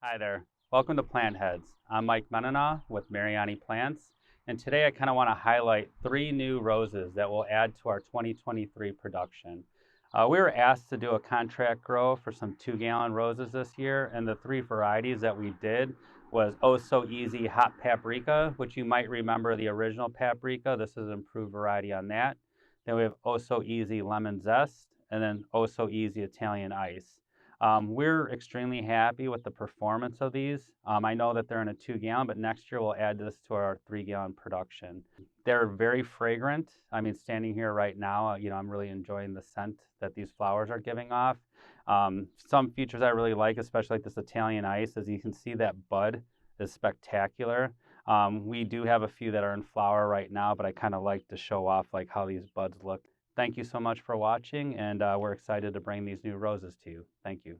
Hi there. Welcome to Plant Heads. I'm Mike Menina with Mariani Plants, and today I kind of want to highlight 3 new roses that will add to our 2023 production. We were asked to do a contract grow for some 2-gallon roses this year, and the 3 varieties that we did was Oso Easy Hot Paprika, which you might remember the original Paprika. This is an improved variety on that. Then we have Oso Easy Lemon Zest, and then Oso Easy Italian Ice. We're extremely happy with the performance of these. I know that they're in a 2-gallon, but next year we'll add this to our 3-gallon production. They're very fragrant. I mean, standing here right now, I'm really enjoying the scent that these flowers are giving off. Some features I really like, especially like this Italian Ice, as you can see that bud is spectacular. We do have a few that are in flower right now, but I kind of like to show off like how these buds look. Thank you so much for watching, and we're excited to bring these new roses to you. Thank you.